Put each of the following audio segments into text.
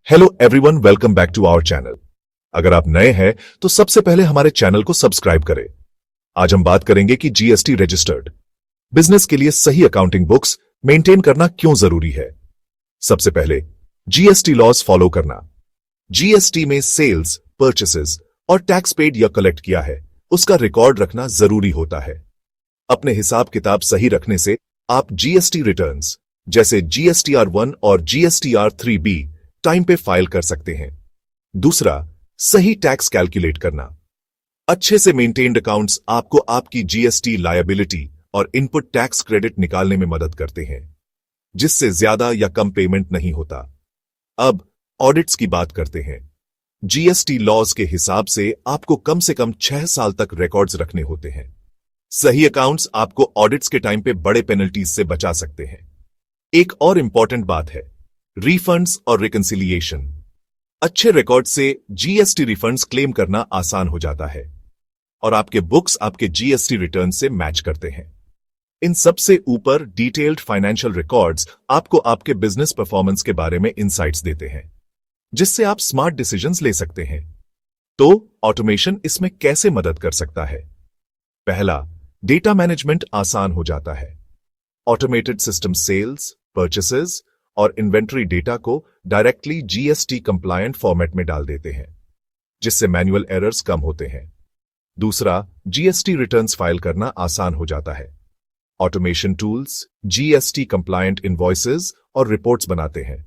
Hello everyone, welcome back to our channel. अगर आप नए हैं तो सबसे पहले हमारे चैनल को सब्सक्राइब करें। आज हम बात करेंगे कि जीएसटी रजिस्टर्ड बिजनेस के लिए सही अकाउंटिंग बुक्स मेंटेन करना क्यों जरूरी है। सबसे पहले जीएसटी लॉज फॉलो करना। जीएसटी में सेल्स, परचेसेस और टैक्स पेड या कलेक्ट किया है उसका रिकॉर्ड रखना जरूरी होता है। अपने हिसाब किताब सही रखने से आप जीएसटी रिटर्न्स जैसे GSTR1 और GSTR3B टाइम पे फाइल कर सकते हैं। दूसरा, सही टैक्स कैलकुलेट करना। अच्छे से मेंटेन्ड अकाउंट्स आपको आपकी जीएसटी लायबिलिटी और इनपुट टैक्स क्रेडिट निकालने में मदद करते हैं, जिससे ज्यादा या कम पेमेंट नहीं होता। अब ऑडिट्स की बात करते हैं। जीएसटी लॉज के हिसाब से आपको कम से कम 6 साल तक रिकॉर्ड्स रखने होते हैं। सही अकाउंट्स आपको ऑडिट्स के टाइम पे बड़े पेनल्टीज से बचा सकते हैं। एक और इंपॉर्टेंट बात है रिफंड्स और रिकंसिलिएशन। अच्छे रिकॉर्ड से जीएसटी रिफंड्स क्लेम करना आसान हो जाता है और आपके बुक्स आपके जीएसटी रिटर्न से मैच करते हैं। इन सबसे ऊपर डिटेल्ड फाइनेंशियल रिकॉर्ड्स आपको आपके बिजनेस परफॉर्मेंस के बारे में इंसाइट्स देते हैं, जिससे आप स्मार्ट डिसीजंस ले सकते हैं। तो ऑटोमेशन इसमें कैसे मदद कर सकता है? पहला, डेटा मैनेजमेंट आसान हो जाता है। ऑटोमेटेड सिस्टम सेल्स, परचेसेस और इन्वेंट्री डेटा को डायरेक्टली जीएसटी कंप्लायंट फॉर्मेट में डाल देते हैं, जिससे मैन्युअल एरर्स कम होते हैं। दूसरा, जीएसटी रिटर्न्स फाइल करना आसान हो जाता है। Automation tools GST compliant invoices और रिपोर्ट्स बनाते हैं,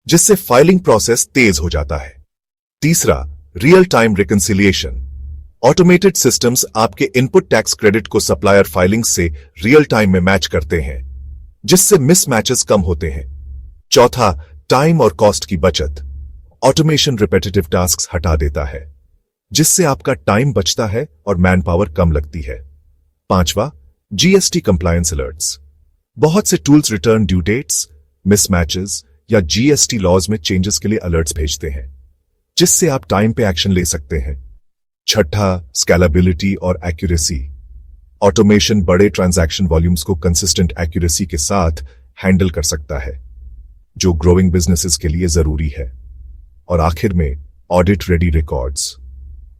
जिससे फाइलिंग प्रोसेस तेज हो जाता है। तीसरा, real time reconciliation. Automated systems आपके इनपुट टैक्स क्रेडिट को सप्लायर फाइलिंग से रियल टाइम में मैच करते हैं, जिससे मिसमैचेस कम होते हैं। चौथा, टाइम और कॉस्ट की बचत। ऑटोमेशन रिपीटेटिव टास्क्स हटा देता है, जिससे आपका टाइम बचता है और मैन पावर कम लगती है। पांचवा, जीएसटी कंप्लायंस अलर्ट्स। बहुत से टूल्स रिटर्न ड्यू डेट्स, मिसमैचेस या जीएसटी लॉज में चेंजेस के लिए अलर्ट्स भेजते हैं, जिससे आप टाइम पे एक्शन ले सकते हैं। छठा, स्केलेबिलिटी और एक्यूरेसी। ऑटोमेशन बड़े ट्रांजैक्शन वॉल्यूम्स को कंसिस्टेंट एक्यूरेसी के साथ हैंडल कर सकता है, जो ग्रोइंग बिजनेसेस के लिए जरूरी है। और आखिर में, audit ready records.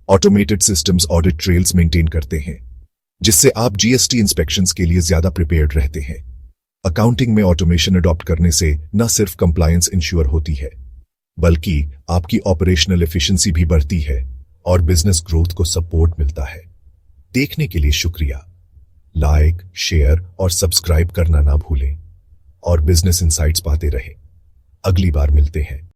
Automated systems audit trails maintain करते हैं, जिससे आप जीएसटी इंस्पेक्शंस के लिए ज्यादा प्रिपेयर्ड रहते हैं। अकाउंटिंग में ऑटोमेशन अडॉप्ट करने से न सिर्फ कंप्लायंस इंश्योर होती है, बल्कि आपकी ऑपरेशनल एफिशिएंसी भी बढ़ती है और बिजनेस ग्रोथ को सपोर्ट मिलता है। देखने के लिए शुक्रिया। लाइक, शेयर और सब्सक्राइब करना ना भूलें और बिजनेस इनसाइट्स पाते रहें। अगली बार मिलते हैं।